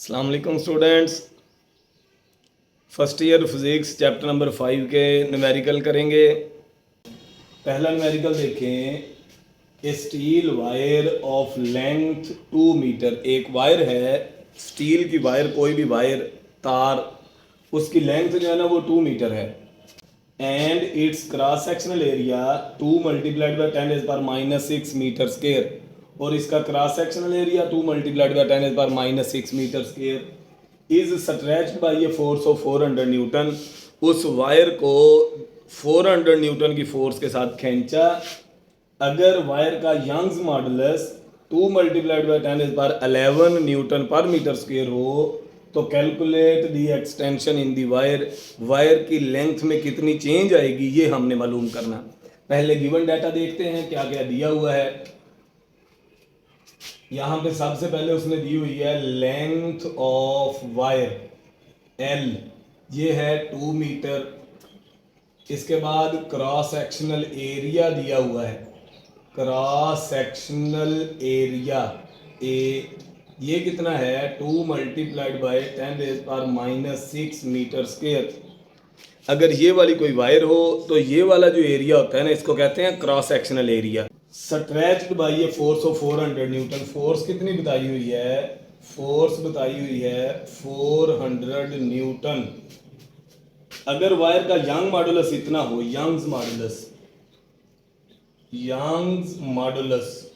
अस्सलाम वालेकुम students. First year physics chapter number 5 के न्यूमेरिकल करेंगे। पहला न्यूमेरिकल देखें। A steel wire of length 2 metre. एक वायर है, स्टील की वायर, कोई भी वायर, तार, उसकी लेंथ जो है ना वो 2 मीटर है। And its cross sectional area 2 multiplied by 10⁻⁻6 metre square. और इसका cross sectional area 2 multiplied by 10⁻⁻6 metre square is stretched by a force of 400 newton. उस वायर को 400 न्यूटन की फोर्स के साथ खींचा। अगर वायर का Young's modulus 2 multiplied by 10⁻11 newton per metre square हो तो calculate the extension in the wire. Wire की लेंथ में कितनी चेंज आएगी ये हमने मालूम करना। पहले गिवन डाटा देखते हैं क्या क्या दिया हुआ है। यहाँ पे सबसे पहले उसने दी हुई है लेंथ ऑफ वायर L, ये है 2 मीटर। इसके बाद क्रॉस सेक्शनल एरिया दिया हुआ है, क्रॉस सेक्शनल एरिया A, ये कितना है 2 मल्टीप्लाइड बाई 10⁻⁻6 मीटर स्क्वायर। अगर ये वाली कोई वायर हो तो ये वाला जो एरिया होता है ना, इसको कहते हैं cross sectional area. Stretched by a force of 400 Newton. Force कितनी बताई हुई है? फोर्स बताई हुई है 400 न्यूटन। अगर वायर का यंग मॉडुलस इतना हो, यंग्स मॉडुलस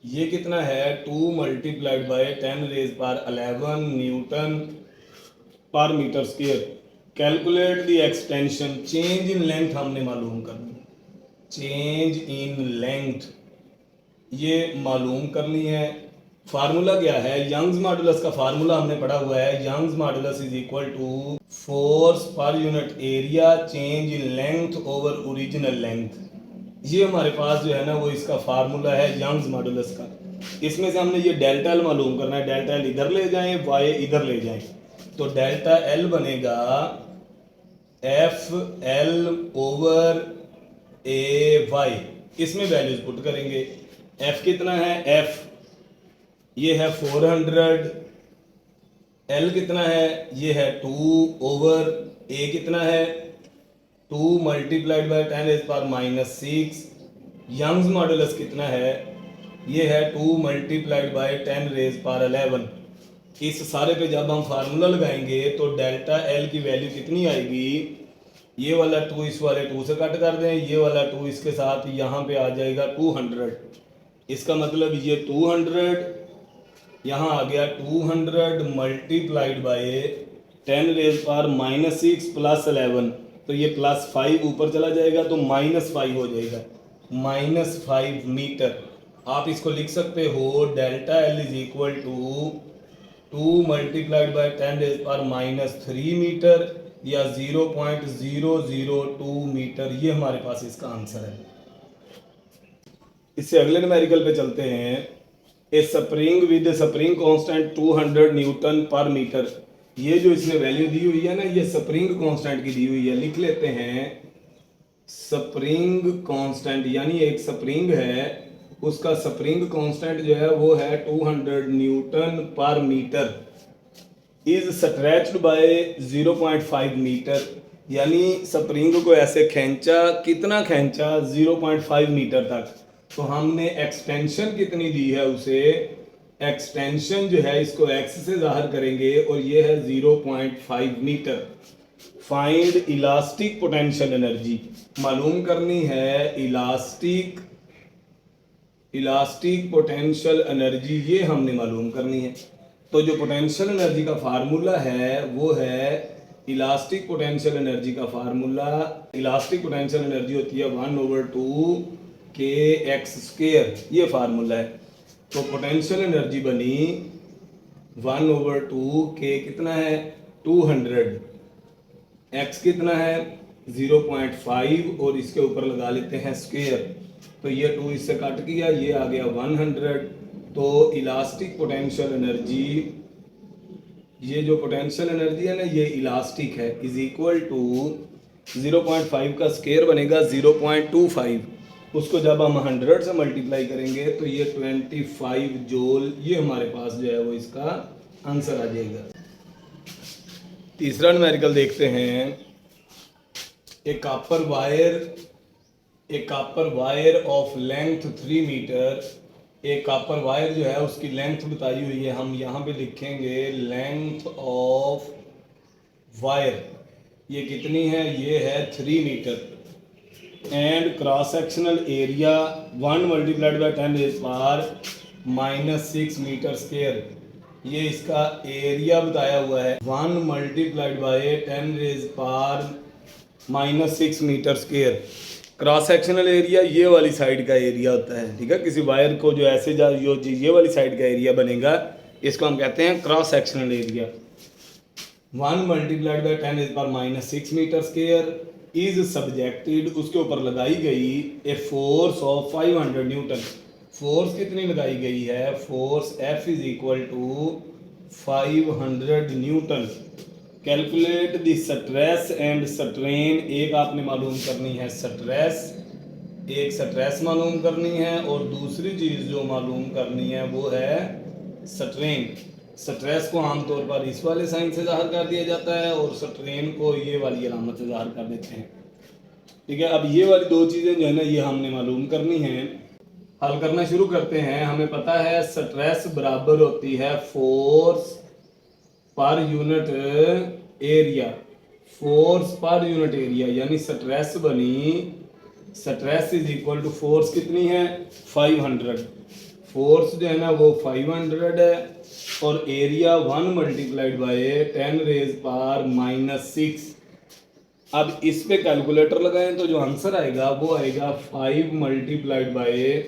ये कितना है 2 multiplied by 10⁻11 newton per metre square. Calculate the extension, change in length हमने मालूम करनी, चेंज इन लेंथ ये मालूम करनी है। फार्मूला क्या है? यंग्स मॉडुलस का फार्मूला हमने पढ़ा हुआ है, Young's modulus is equal to force per unit area change in length over original length. ये हमारे पास जो है ना वो इसका फार्मूला है यंग्स मॉडुलस का। इसमें से हमने ये डेल्टा एल मालूम करना है। डेल्टा एल इधर ले जाएं, वाई इधर ले जाएं, तो डेल्टा एल बनेगा एफ एल ओवर ए वाई। इसमें वैल्यूज पुट करेंगे। एफ कितना है? एफ ये है 400, एल कितना है? ये है 2 ओवर ए कितना है 2 मल्टीप्लाइड बाई 10⁻⁻6। यंग्स मॉडुलस कितना है? ये है 2 मल्टीप्लाइड बाई 10⁻11। इस सारे पे जब हम फार्मूला लगाएंगे तो डेल्टा एल की वैल्यू कितनी आएगी? ये वाला 2 इस वाले 2 से कट कर दें, ये वाला 2 इसके साथ यहाँ पे आ जाएगा 200। इसका मतलब ये 200 यहाँ आ गया 200 मल्टीप्लाइड बाई 10⁻⁻6 प्लस 11, तो ये +5 ऊपर चला जाएगा तो -5 हो जाएगा, -5 मीटर। आप इसको लिख सकते हो delta L is equal to 2 multiplied by 10⁻³ metre या 0.002 मीटर। ये हमारे पास इसका आंसर है। इससे अगले न्यूमेरिकल पे चलते हैं। ए spring with spring constant 200 newton per metre. ये जो इसने वैल्यू दी हुई है ना, ये स्प्रिंग कांस्टेंट की दी हुई है। लिख लेते हैं स्प्रिंग कांस्टेंट, यानी एक स्प्रिंग है, उसका स्प्रिंग कांस्टेंट जो है वो है 200 newton per metre. Is stretched by 0.5 metre, यानी स्प्रिंग को ऐसे खींचा, कितना खींचा? 0.5 मीटर तक। तो हमने एक्सटेंशन कितनी दी है उसे? एक्सटेंशन जो है इसको एक्स से जाहिर करेंगे और ये है 0.5 metre. Find elastic potential energy, मालूम करनी है इलास्टिक पोटेंशियल एनर्जी, ये हमने मालूम करनी है। तो जो पोटेंशियल एनर्जी का फार्मूला है वो है इलास्टिक पोटेंशियल एनर्जी का फार्मूला। इलास्टिक पोटेंशियल एनर्जी होती है 1/2 kx², ये फार्मूला है। तो पोटेंशियल एनर्जी बनी 1/2 k कितना है 200, x कितना है 0.5 और इसके ऊपर लगा लेते हैं स्क्वायर, तो ये 2 इससे कट किया, ये आ गया 100। तो इलास्टिक पोटेंशियल एनर्जी, ये जो पोटेंशियल एनर्जी है ना ये इलास्टिक है, इज इक्वल टू 0.5 का स्क्वायर बनेगा 0.25 उसको जब हम 100 से मल्टीप्लाई करेंगे तो ये 25 जूल, ये हमारे पास जो है वो इसका आंसर आ जाएगा। तीसरा न्यूमेरिकल देखते हैं। A copper wire of length 3 metre, एक कॉपर वायर जो है उसकी लेंथ बताई हुई है, हम यहाँ पे लिखेंगे लेंथ ऑफ वायर, ये कितनी है, ये है 3 metre, and cross sectional area 1 multiplied by 10 raise power -6 metre square, ये इसका एरिया बताया हुआ है 1 multiplied by 10 raise power -6 metre square. Cross sectional area ये वाली साइड का एरिया होता है, ठीक है। किसी वायर को जो ऐसे ये वाली साइड का एरिया बनेगा, इसको हम कहते हैं cross sectional area. 1 multiplied by 10 raise power -6 metre square is subjected, उसके ऊपर लगाई गई a force of 500 newton. Force कितनी लगाई गई है, force F is equal to 500 newton. Calculate the stress and strain, एक आपने मालूम करनी है स्ट्रेस, एक स्ट्रेस मालूम करनी है, और दूसरी चीज़ जो मालूम करनी है वो है स्ट्रेन। स्ट्रेस को आमतौर पर इस वाले साइन से ज़ाहिर कर दिया जाता है और स्ट्रेन को ये वाली अलामत से ज़ाहिर कर देते हैं, ठीक है। अब ये वाली दो चीज़ें जो है ना ये हमने मालूम करनी है। हल करना शुरू करते हैं। हमें पता है स्ट्रेस बराबर होती है force per unit area, force per unit area, यानी स्ट्रेस बनी, stress is equal to force कितनी है 500, फोर्स जो है ना वो 500 है, और area 1 multiplied by 10 raise power -6। अब इस पे कैलकुलेटर लगाएं तो जो आंसर आएगा वो आएगा 5 मल्टीप्लाइड बाय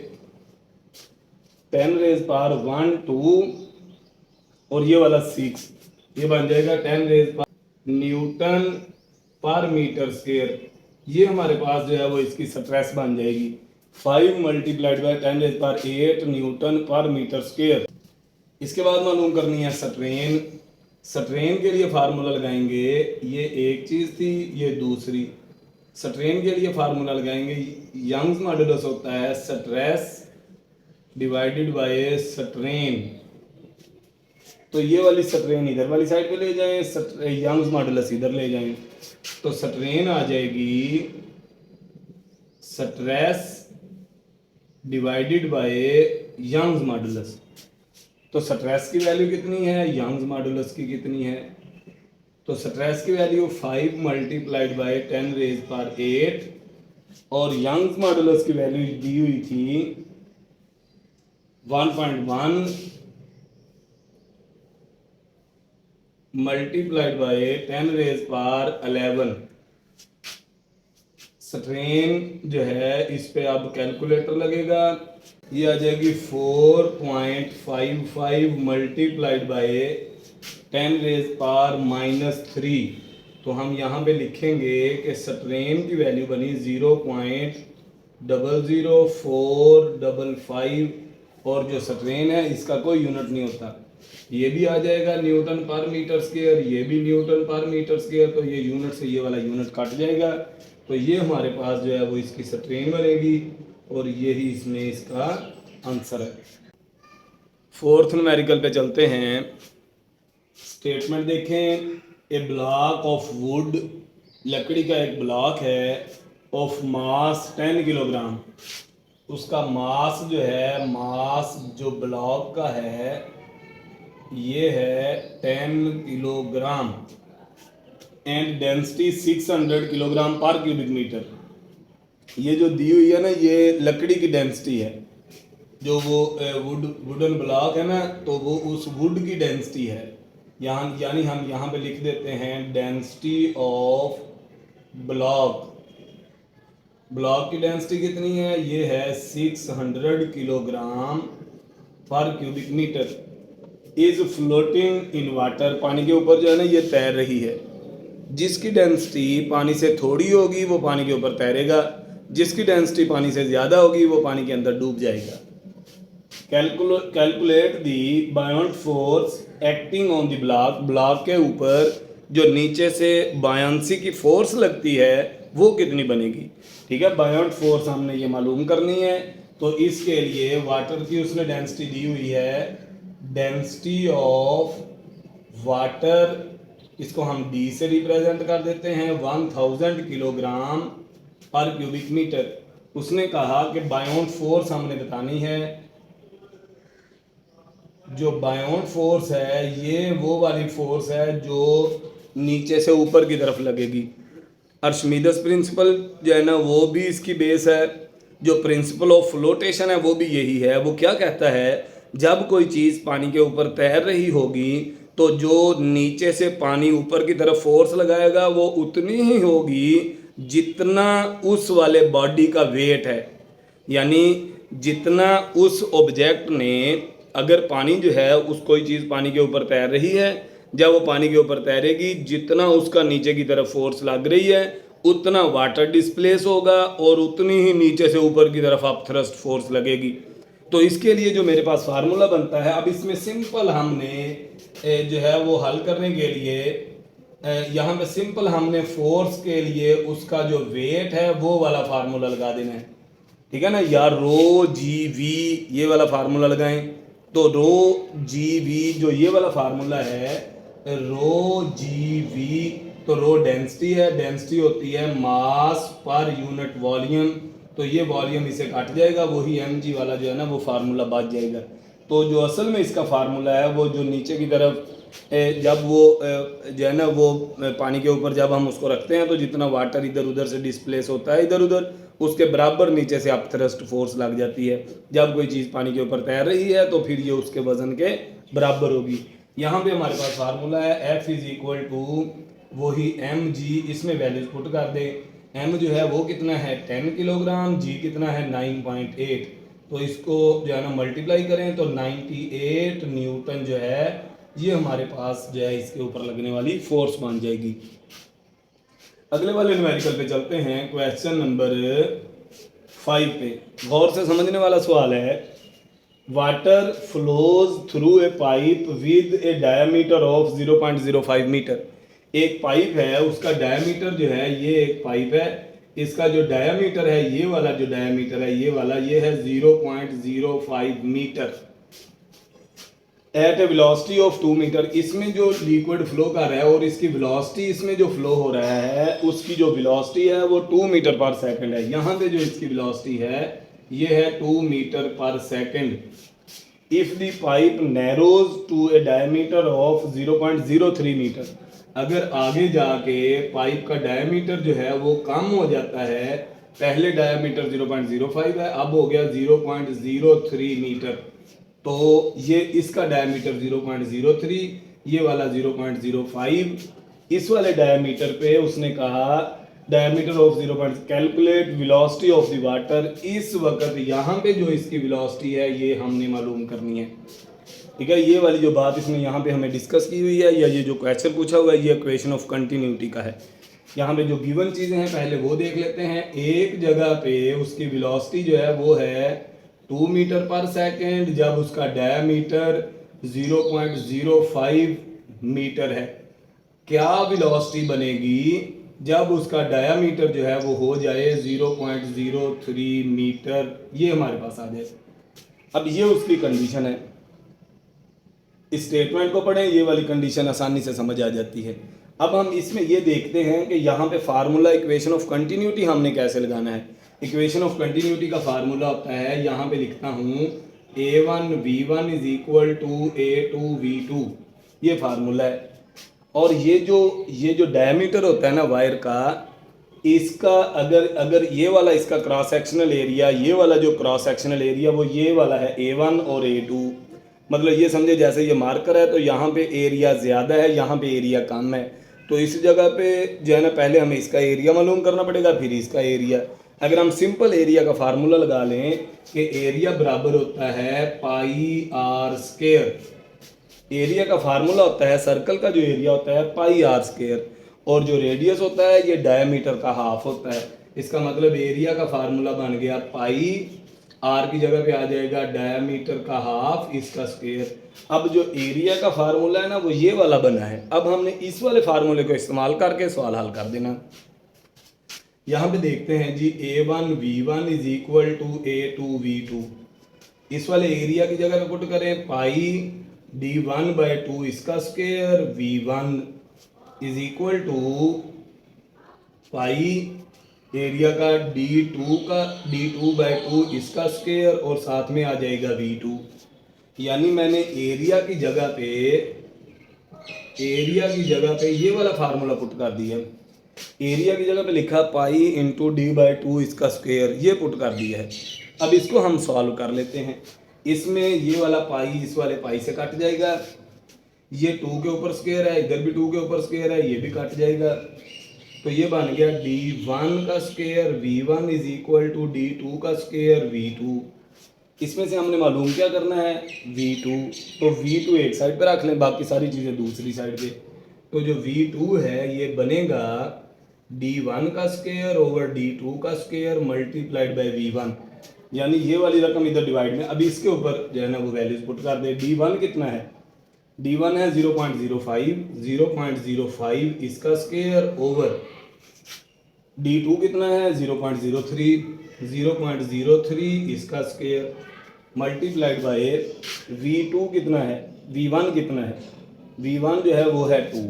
10 रेज़ पावर 1 2 और ये वाला 6, ये बन जाएगा 10 raise power Newton per metre square. ये हमारे पास जो है वो इसकी स्ट्रेस बन जाएगी 5 multiplied by 10 raise power 8 Newton per metre square. इसके बाद मालूम करनी है स्ट्रेन। स्ट्रेन के लिए फार्मूला लगाएंगे, ये एक चीज़ थी, ये दूसरी। स्ट्रेन के लिए फार्मूला लगाएंगे, यंग्स मॉडुलस होता है स्ट्रेस डिवाइडेड बाय स्ट्रेन। तो ये वाली स्ट्रेन इधर वाली साइड पे ले जाएं, यंग्स मॉडुलस इधर ले जाएं, तो स्ट्रेन आ जाएगी stress divided by Young's modulus. तो स्ट्रेस की वैल्यू कितनी है, यंग्स मॉडुलस की कितनी है, तो स्ट्रेस की value 5 multiplied by 10 raise power 8 और यंग्स मॉडुलस की वैल्यू दी हुई थी 1.1 multiplied by 10 raise power 11। Strain जो है इस पे अब कैलकुलेटर लगेगा, ये आ जाएगी 4.55 मल्टीप्लाइड बाय 10 रेज़ पावर -3। तो हम यहाँ पे लिखेंगे कि स्ट्रेन की वैल्यू बनी 0.00455 और जो स्ट्रेन है इसका कोई यूनिट नहीं होता, ये भी आ जाएगा न्यूटन पर मीटर स्क्वायर, ये भी न्यूटन पर मीटर स्क्वायर, तो ये यूनिट से ये वाला यूनिट कट जाएगा, तो ये हमारे पास जो है वो इसकी स्ट्रेन बनेगी और यही इसमें इसका आंसर है। फोर्थ न्यूमेरिकल पे चलते हैं। स्टेटमेंट देखें, ए ब्लॉक ऑफ वुड, लकड़ी का एक ब्लॉक है, ऑफ मास 10 किलोग्राम, उसका मास जो है, मास जो ब्लॉक का है ये है 10 kilogram, and density 600 kilogram per cubic metre. ये जो दी हुई है ना ये लकड़ी की डेंसिटी है, जो वो वुडन ब्लॉक है ना, तो वो उस वुड की डेंसिटी है यहाँ, यानी हम यहाँ पे लिख देते हैं डेंसिटी ऑफ ब्लॉक। ब्लॉक की डेंसिटी कितनी है, ये है 600 kilogram per cubic metre. Is floating in water, पानी के ऊपर जो है ना ये तैर रही है। जिसकी डेंसिटी पानी से थोड़ी होगी वो पानी के ऊपर तैरेगा, जिसकी डेंसिटी पानी से ज़्यादा होगी वो पानी के अंदर डूब जाएगा। Calculate the बायोंट force acting on the block, block के ऊपर जो नीचे से बायंसी की फोर्स लगती है वो कितनी बनेगी। ठीक है, बायोंट फोर्स हमने ये मालूम करनी है। तो इसके लिए वाटर की उसने डेंसिटी दी हुई है, डेंसिटी ऑफ वाटर, इसको हम डी से रिप्रेजेंट कर देते हैं, 1000 किलोग्राम पर क्यूबिक मीटर। उसने कहा कि बायोंट फोर्स हमने बतानी है। जो बायोंट फोर्स है ये वो वाली फोर्स है जो नीचे से ऊपर की तरफ लगेगी। अर्शमीदस प्रिंसिपल जो है ना वो भी इसकी बेस है। जो प्रिंसिपल ऑफ फ्लोटेशन है वो भी यही है। वो क्या कहता है, जब कोई चीज़ पानी के ऊपर तैर रही होगी तो जो नीचे से पानी ऊपर की तरफ फोर्स लगाएगा वो उतनी ही होगी जितना उस वाले बॉडी का वेट है। यानी जितना उस ऑब्जेक्ट ने, अगर पानी जो है उस कोई चीज़ पानी के ऊपर तैर रही है, जब वो पानी के ऊपर तैरेगी जितना उसका नीचे की तरफ फोर्स लग रही है उतना वाटर डिस्प्लेस होगा और उतनी ही नीचे से ऊपर की तरफ आप थ्रस्ट फोर्स लगेगी। तो इसके लिए जो मेरे पास फार्मूला बनता है, अब इसमें सिंपल हमने जो है वो हल करने के लिए यहाँ पे सिंपल हमने फोर्स के लिए उसका जो वेट है वो वाला फार्मूला लगा देना है। ठीक है ना, या रो जी वी ये वाला फार्मूला लगाएं। तो रो जी वी जो ये वाला फार्मूला है, रो जी वी, तो रो डेंसिटी है, डेंसिटी होती है मास पर यूनिट वॉल्यूम। तो ये वॉल्यूम इसे काट जाएगा, वही एम जी वाला जो है ना वो फार्मूला बच जाएगा। तो जो असल में इसका फार्मूला है वो जो नीचे की तरफ जब वो जो है ना वो पानी के ऊपर जब हम उसको रखते हैं तो जितना वाटर इधर उधर से डिस्प्लेस होता है इधर उधर, उसके बराबर नीचे से आप थ्रस्ट फोर्स लग जाती है। जब कोई चीज़ पानी के ऊपर तैर रही है तो फिर ये उसके वजन के बराबर होगी। यहाँ पे हमारे पास फार्मूला है F इज इक्वल टू वही एम जी, इसमें वैल्यूज पुट कर दे। एम जो है वो कितना है 10 किलोग्राम, जी कितना है 9.8। तो इसको जो है ना मल्टीप्लाई करें तो 98 न्यूटन जो है ये हमारे पास जो है इसके ऊपर लगने वाली फोर्स बन जाएगी। अगले वाले न्यूमेरिकल पे चलते हैं, क्वेश्चन नंबर 5 पे। गौर से समझने वाला सवाल है, water flows through a pipe with a diameter of 0.05 metre. एक पाइप है, उसका डायमीटर जो है, ये एक पाइप है, इसका जो डायमीटर है ये वाला जो डायमीटर है ये वाला ये है 0.05 metre at a velocity of 2 metre. इसमें जो लिक्विड फ्लो कर रहा है और इसकी वेलोसिटी इसमें जो फ्लो हो रहा है उसकी जो वेलोसिटी है वो 2 मीटर पर सेकंड है। यहाँ पे जो इसकी वेलोसिटी है ये है 2 metre per second. If the pipe narrows to a diameter of 0.03 metre, अगर आगे जाके पाइप का डायमीटर जो है वो कम हो जाता है, पहले डायमीटर 0.05 है, अब हो गया 0.03 मीटर, तो ये इसका डायमीटर 0.03, ये वाला 0.05। इस वाले डायमीटर पे उसने कहा diameter of 0. Calculate velocity of the water. इस वक्त यहाँ पे जो इसकी वेलोसिटी है ये हमने मालूम करनी है। ठीक है, ये वाली जो बात इसमें यहाँ पे हमें डिस्कस की हुई है, या ये जो क्वेश्चन पूछा हुआ है ये इक्वेशन ऑफ कंटिन्यूटी का है। यहाँ पे जो गिवन चीज़ें हैं पहले वो देख लेते हैं। एक जगह पे उसकी वेलोसिटी जो है वो है 2 मीटर पर सेकेंड, जब उसका डायमीटर 0.05 मीटर है। क्या वेलोसिटी बनेगी जब उसका डायमीटर जो है वो हो जाए 0.03 मीटर, ये हमारे पास आ जाए। अब ये उसकी कंडीशन है, इस स्टेटमेंट को पढ़ें, ये वाली कंडीशन आसानी से समझ आ जाती है। अब हम इसमें ये देखते हैं कि यहाँ पे फार्मूला इक्वेशन ऑफ कंटिन्यूटी हमने कैसे लगाना है। इक्वेशन ऑफ कंटिन्यूटी का फार्मूला होता है, यहाँ पे लिखता हूँ A1 V1 is equal to A2 V2, ये फार्मूला है। और ये जो डायमीटर होता है ना वायर का, इसका अगर ये वाला इसका क्रॉस सेक्शनल एरिया, ये वाला जो क्रॉस सेक्शनल एरिया वो ये वाला है A1 और A2, मतलब ये समझे जैसे ये मार्कर है तो यहाँ पे एरिया ज़्यादा है, यहाँ पे एरिया कम है। तो इस जगह पे जो है ना पहले हमें इसका एरिया मालूम करना पड़ेगा, फिर इसका एरिया। अगर हम सिंपल एरिया का फार्मूला लगा लें कि एरिया बराबर होता है पाई आर स्क्वायर। एरिया का फार्मूला होता है, सर्कल का जो एरिया होता है पाई आर स्क्वायर, और जो रेडियस होता है ये डायमीटर का हाफ होता है। इसका मतलब एरिया का फार्मूला बन गया पाई, आर की जगह पे आ जाएगा डायमीटर का हाफ, इसका स्क्वायर। अब जो एरिया का फार्मूला है ना वो ये वाला बना है। अब हमने इस वाले फार्मूले को इस्तेमाल करके सवाल हल कर देना। यहाँ पे देखते हैं जी A1 V1 is equal to A2 V2। इस वाले एरिया की जगह पे पुट करें पाई D1/2 इसका square V1 is equal to pi area का D2/2 इसका स्क्वायर और साथ में आ जाएगा V2। यानी मैंने एरिया की जगह पे ये वाला फार्मूला पुट कर दिया। एरिया की जगह पे लिखा पाई इंटू D/2 इसका स्क्वायर, ये पुट कर दिया है। अब इसको हम सॉल्व कर लेते हैं। इसमें ये वाला पाई इस वाले पाई से कट जाएगा, ये 2 के ऊपर स्क्वायर है, इधर भी 2 के ऊपर स्क्वायर है, ये भी कट जाएगा। तो ये बन गया D1 का square V1 is equal to D2 का स्क्वायर V2। इसमें से हमने मालूम क्या करना है V2, तो V2 एक साइड पे रख लें, बाकी सारी चीज़ें दूसरी साइड पे। तो जो V2 है ये बनेगा D1 का स्क्वायर ओवर D2 का स्क्वायर मल्टीप्लाइड बाय V1। यानी ये वाली रकम इधर डिवाइड में, अभी इसके ऊपर जो है ना वो वैल्यूज पुट कर दे। D1 कितना है, D1 है 0.05 इसका स्क्वायर ओवर D2 कितना है 0.03 इसका स्क्वायर मल्टीप्लाइड बाय V2 कितना है, V1 कितना है, V1 जो है वो है 2।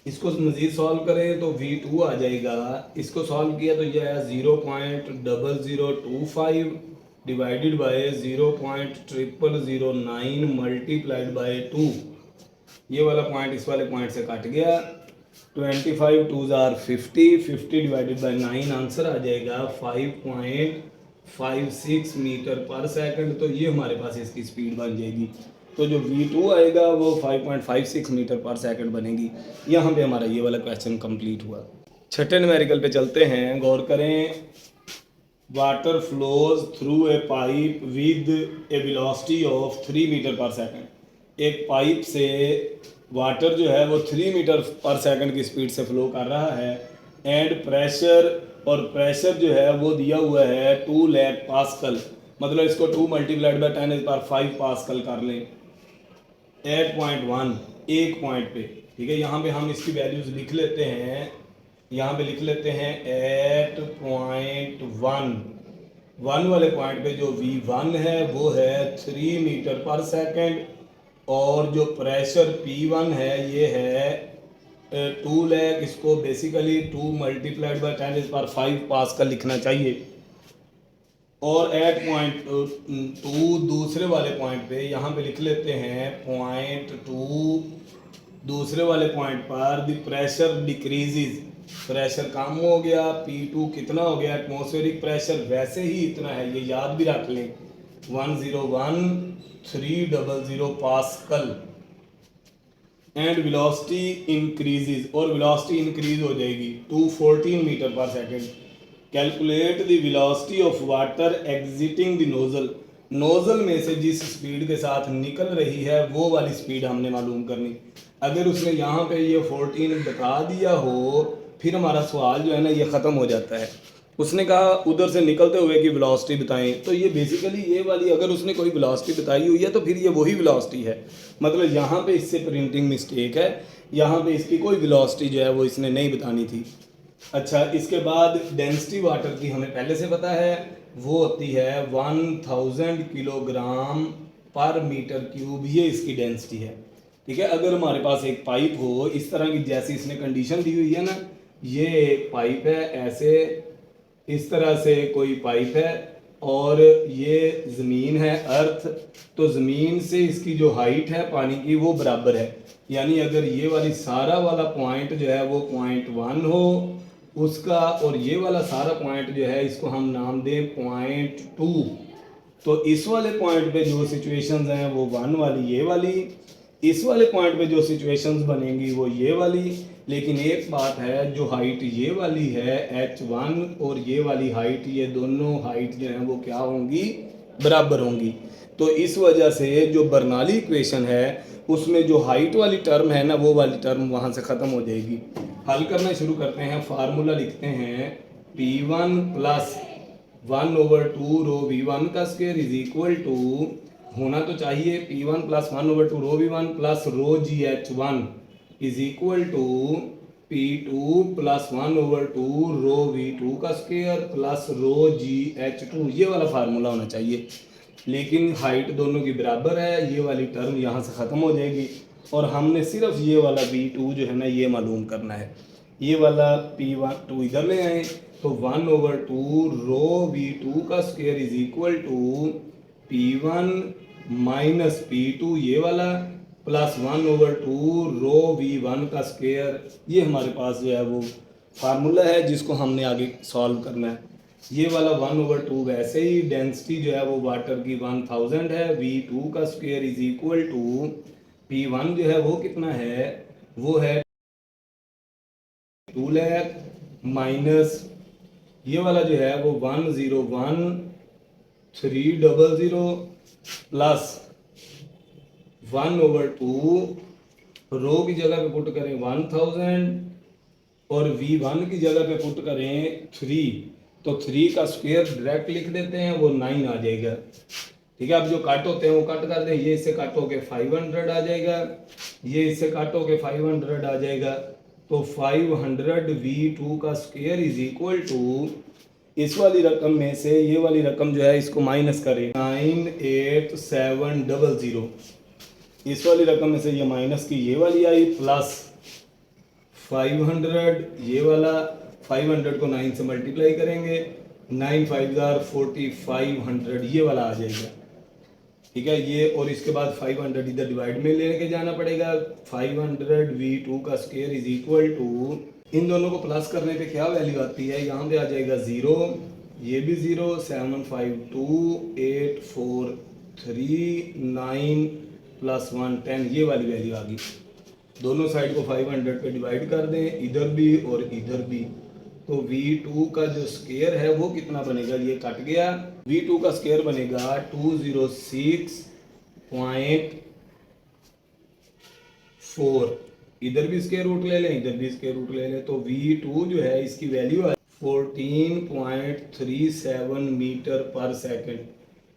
इसको मज़ीद सॉल्व करें तो V2 आ जाएगा। इसको सॉल्व किया तो ये आया 0.0025 डिवाइडेड बाय 0.0009 मल्टीप्लाइड बाय 2। ये वाला पॉइंट इस वाले पॉइंट से कट गया। 25 2s are 50 divided by 9 answer आ जाएगा 5.56 मीटर पर सेकंड। तो ये हमारे पास इसकी स्पीड बन जाएगी। तो जो V2 आएगा वो 5.56 मीटर पर सेकंड बनेगी। यहाँ पे हमारा ये वाला क्वेश्चन कंप्लीट हुआ। छठे न्यूमेरिकल पे चलते हैं, गौर करें। Water flows through a pipe with a velocity of 3 metre per second. एक पाइप से वाटर जो है वो 3 मीटर पर सेकंड की स्पीड से फ्लो कर रहा है। एंड प्रेशर, और प्रेशर जो है वो दिया हुआ है 2 लाख पास्कल, मतलब इसको 2 मल्टीप्लाइड बाय 10⁵ पास्कल कर लें। एट पॉइंट 1 एक पॉइंट पे, ठीक है। यहाँ पे हम इसकी वैल्यूज लिख लेते हैं। यहाँ पे लिख लेते हैं एट पॉइंट 1 वाले पॉइंट पे जो V1 है वो है 3 मीटर पर सेकंड, और जो प्रेशर P1 है ये है 2 लाख। इसको बेसिकली 2 मल्टीप्लाइड बाय 10⁵ पास्कल लिखना चाहिए। और एट पॉइंट 2 दूसरे वाले पॉइंट पे यहाँ पे लिख लेते हैं पॉइंट 2। दूसरे वाले पॉइंट पर द प्रेशर डिक्रीजेज, प्रेशर कम हो गया। P2 कितना हो गया, एटमॉस्फेरिक प्रेशर वैसे ही इतना है, ये याद भी रख लें 101,300 पास्कल। एंड वेलोसिटी इंक्रीजेज, और वेलोसिटी इंक्रीज हो जाएगी 214 metre per second. Calculate the velocity of water exiting the nozzle, nozzle में से जिस स्पीड के साथ निकल रही है वो वाली स्पीड हमने मालूम करनी। अगर उसने यहाँ पे ये 14 बता दिया हो फिर हमारा सवाल जो है ना ये ख़त्म हो जाता है। उसने कहा उधर से निकलते हुए की वेलोसिटी बताएं, तो ये बेसिकली ये वाली अगर उसने कोई वेलोसिटी बताई हुई है तो फिर ये वही वेलोसिटी है। मतलब यहाँ पे इससे प्रिंटिंग मिस्टेक है, यहाँ पे इसकी कोई वेलोसिटी जो है वो इसने नहीं बतानी थी। अच्छा, इसके बाद डेंसिटी वाटर की हमें पहले से पता है, वो होती है 1000 किलोग्राम पर मीटर क्यूब, ये इसकी डेंसिटी है। ठीक है, अगर हमारे पास एक पाइप हो इस तरह की, जैसी इसने कंडीशन दी हुई है ना, ये एक पाइप है, ऐसे इस तरह से कोई पाइप है, और ये ज़मीन है अर्थ, तो ज़मीन से इसकी जो हाइट है पानी की वो बराबर है। यानी अगर ये वाली सारा वाला पॉइंट जो है वो पॉइंट 1 हो उसका, और ये वाला सारा पॉइंट जो है इसको हम नाम दें पॉइंट 2, तो इस वाले पॉइंट पे जो सिचुएशंस हैं वो 1 वाली ये वाली, इस वाले पॉइंट पे जो सिचुएशंस बनेंगी वो ये वाली। लेकिन एक बात है, जो हाइट ये वाली है h1 और ये वाली हाइट, ये दोनों हाइट जो है वो क्या होंगी, बराबर होंगी। तो इस वजह से जो बर्नौली इक्वेशन है उसमें जो हाइट वाली टर्म है ना वो वाली टर्म वहाँ से ख़त्म हो जाएगी। हल करना शुरू करते हैं। फार्मूला लिखते हैं P1 प्लस 1/2 रो V1 का स्क्वायर इज इक्वल टू, होना तो चाहिए P1 plus 1/2 rho V1 plus rho GH1 is equal to P2 plus 1/2 rho V2 का स्क्वायर प्लस रो GH2, ये वाला फार्मूला होना चाहिए। लेकिन हाइट दोनों की बराबर है, ये वाली टर्म यहाँ से ख़त्म हो जाएगी और हमने सिर्फ ये वाला V2 जो है ना ये मालूम करना है। ये वाला P2 इधर ले आए तो 1/2 रो V2 का square is equal to P1 minus P2 ये वाला प्लस 1/2 रो V1 का स्क्वायर। ये हमारे पास जो है वो फार्मूला है जिसको हमने आगे सॉल्व करना है। ये वाला 1/2 वैसे ही डेंसिटी जो है वो वाटर की 1000 है, V2 का square is equal to P1 जो है वो कितना है, वो है 2 लाख माइनस ये वाला जो है वो 101,300 प्लस 1/2 रो की जगह पे पुट करें 1000 और V1 की जगह पे पुट करें 3, तो 3 का स्क्वायर डायरेक्ट लिख देते हैं, वो 9 आ जाएगा। ठीक है, अब जो कट होते हैं वो कट कर दें, ये इससे कट होके 500 आ जाएगा, ये इससे कट होके 500 आ जाएगा, तो 500 V2 का स्क्वायर इज इक्वल टू इस वाली रकम में से ये वाली रकम जो है इसको माइनस करें 98700, इस वाली रकम में से ये माइनस की ये वाली आई प्लस 500 ये वाला, 500 को 9 से मल्टीप्लाई करेंगे 9 5 4500 ये वाला आ जाएगा। ठीक है, ये और इसके बाद 500 इधर डिवाइड में लेके जाना पड़ेगा। 500 V2 का स्क्वायर इज इक्वल टू, इन दोनों को प्लस करने पे क्या वैल्यू आती है, यहाँ पे आ जाएगा 0, ये भी 0, 752,843,9 प्लस 1 10 ये वाली वैल्यू आ गई। दोनों साइड को 500 पे डिवाइड कर दें, इधर भी और इधर भी, तो V2 का जो स्क्वायर है वो कितना बनेगा, ये कट गया, V2 का स्क्वायर बनेगा 206.4, इधर भी स्क्वायर रूट ले लें, इधर भी स्क्वायर रूट ले लें, तो V2 जो है इसकी वैल्यू है 14.37 मीटर पर सेकंड।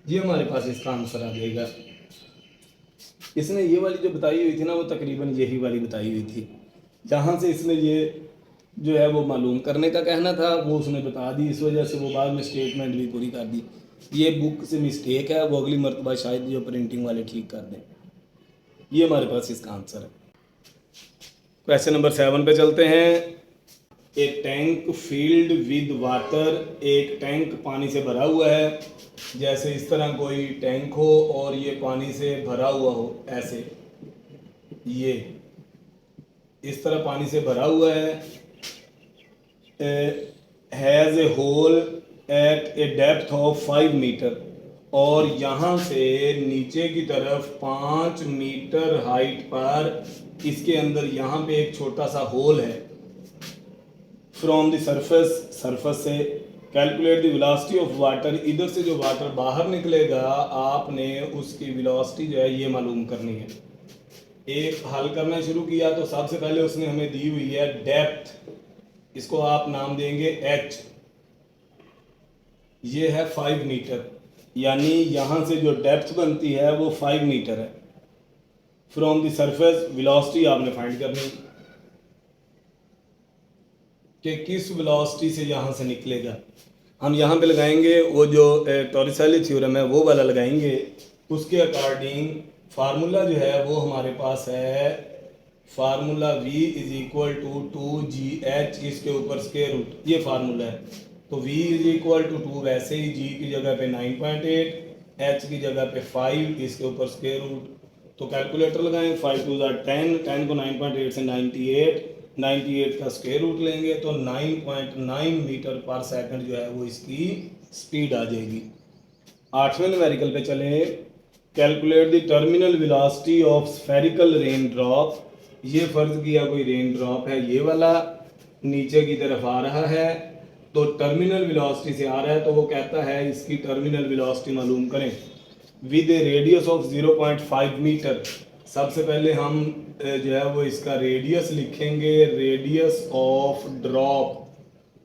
ये हमारे पास इसका आंसर आ जाएगा। इसने ये वाली जो बताई हुई थी ना वो तकरीबन यही वाली बताई हुई थी, जहाँ से इसने ये जो है वो मालूम करने का कहना था वो उसने बता दी, इस वजह से वो बाद में स्टेटमेंट भी पूरी कर दी। ये बुक से मिस्टेक है, वो अगली मरतबा शायद जो प्रिंटिंग वाले ठीक कर दें। ये हमारे पास इसका आंसर है। क्वेश्चन नंबर 7 पे चलते हैं। ए टैंक फील्ड विद वाटर, एक टैंक पानी से भरा हुआ है, जैसे इस तरह कोई टैंक हो और ये पानी से भरा हुआ हो, ऐसे ये इस तरह पानी से भरा हुआ है, has a hole at a depth of 5 metre, और यहाँ से नीचे की तरफ 5 मीटर हाइट पर इसके अंदर यहाँ पे एक छोटा सा होल है। फ्रॉम द सरफेस, सरफेस से calculate the velocity of water, इधर से जो वाटर बाहर निकलेगा आपने उसकी वेलोसिटी जो है ये मालूम करनी है। एक हल करना शुरू किया तो सबसे पहले उसने हमें दी हुई है डेप्थ, इसको आप नाम देंगे h, ये है 5 मीटर, यानी यहाँ से जो डेप्थ बनती है वो 5 मीटर है। फ्रॉम द सरफेस वेलोसिटी आपने फाइंड करनी कि किस वेलोसिटी से यहाँ से निकलेगा। हम यहाँ पे लगाएंगे वो जो टॉरिसेली थ्योरम है वो वाला लगाएंगे, उसके अकॉर्डिंग फार्मूला जो है वो हमारे पास है, formula V is equal to 2GH, इसके ऊपर स्क्वायर रूट, ये फार्मूला है। तो V इज इक्वल टू 2, वैसे ही G की जगह पे 9.8, H की जगह पे 5, इसके ऊपर स्क्वायर रूट। तो कैलकुलेटर लगाएं, 5 2 10, 10 को 9.8 से 98, 98 का स्क्वायर रूट लेंगे तो 9.9 मीटर पर सेकंड जो है वो इसकी स्पीड आ जाएगी। 8वें न्यूमेरिकल पे चले। Calculate the terminal velocity of spherical rain drop, ये फर्ज किया कोई रेन ड्रॉप है, ये वाला नीचे की तरफ आ रहा है, तो टर्मिनल वेलोसिटी से आ रहा है, तो वो कहता है इसकी टर्मिनल वेलोसिटी मालूम करें with a radius of 0.5 metre. सबसे पहले हम जो है वो इसका रेडियस लिखेंगे, रेडियस ऑफ ड्रॉप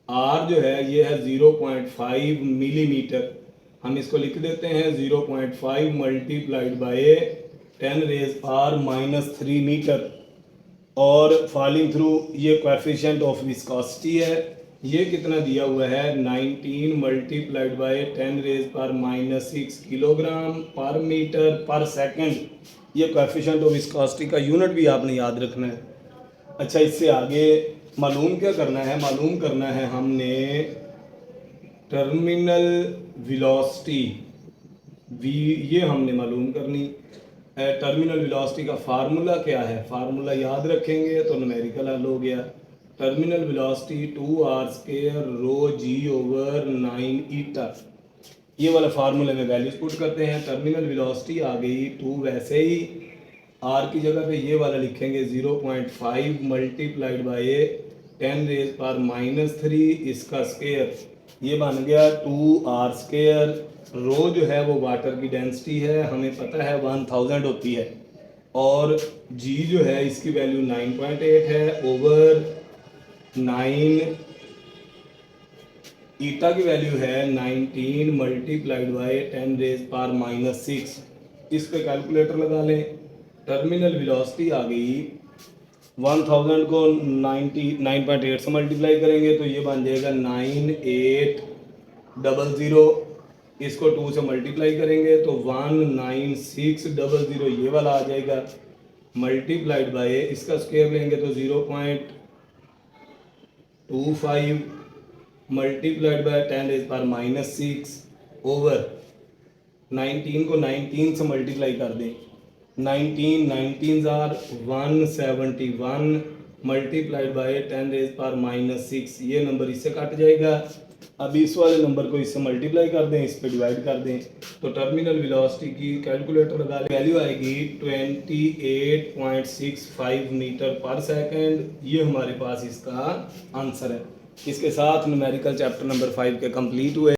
r जो है ये है 0.5 मिलीमीटर, हम इसको लिख देते हैं 0.5 मल्टीप्लाइड बाय 10⁻³ -3 मीटर। और फॉलिंग थ्रू ये कोएफिशिएंट ऑफ विस्कोसिटी है, ये कितना दिया हुआ है 19 मल्टीप्लाइड बाय 10⁻⁻6 किलोग्राम पर मीटर पर सेकंड। ये कोएफिशिएंट ऑफ विस्कोसिटी का यूनिट भी आपने याद रखना है। अच्छा, इससे आगे मालूम क्या करना है, मालूम करना है हमने टर्मिनल वेलोसिटी वी, ये हमने मालूम करनी। टर्मिनल वेलोसिटी का फार्मूला क्या है, फार्मूला याद रखेंगे तो न्यूमेरिकल हल हो गया। टर्मिनल वेलोसिटी 2r² रो जी ओवर 9 ईटा, ये वाला फार्मूले में वैल्यूज पुट करते हैं। टर्मिनल वेलोसिटी आ गई 2, वैसे ही r की जगह पे ये वाला लिखेंगे 0.5 मल्टीप्लाइड बाय 10⁻³ इसका स्क्वायर, ये बन गया 2r²। रो जो है वो वाटर की डेंसिटी है, हमें पता है 1000 होती है, और जी जो है इसकी वैल्यू 9.8 है ओवर 9, ईटा की वैल्यू है 19 मल्टीप्लाइड बाय 10⁻⁻6। इस पे कैलकुलेटर लगा लें। टर्मिनल वेलोसिटी आ गई 1000 को 9.8 से मल्टीप्लाई करेंगे तो ये बन जाएगा 9800। इसको 2 से मल्टीप्लाई करेंगे तो 19600, ये वाला आ जाएगा। मल्टीप्लाइड बाय इसका स्क्वायर लेंगे तो 0.25 मल्टीप्लाइड बाय 10⁻⁻6 ओवर 19 को 19 से मल्टीप्लाई कर दें, 19 आर 171 मल्टीप्लाइड बाय 10⁻⁻6, ये नंबर इससे कट जाएगा। अब इस वाले नंबर को इससे मल्टीप्लाई कर दें, इस पे डिवाइड कर दें, तो टर्मिनल वेलोसिटी की कैलकुलेटर लगा लें, वैल्यू आएगी 28.65 मीटर पर सेकंड। ये हमारे पास इसका आंसर है। इसके साथ न्यूमेरिकल चैप्टर नंबर 5 के कंप्लीट हुए।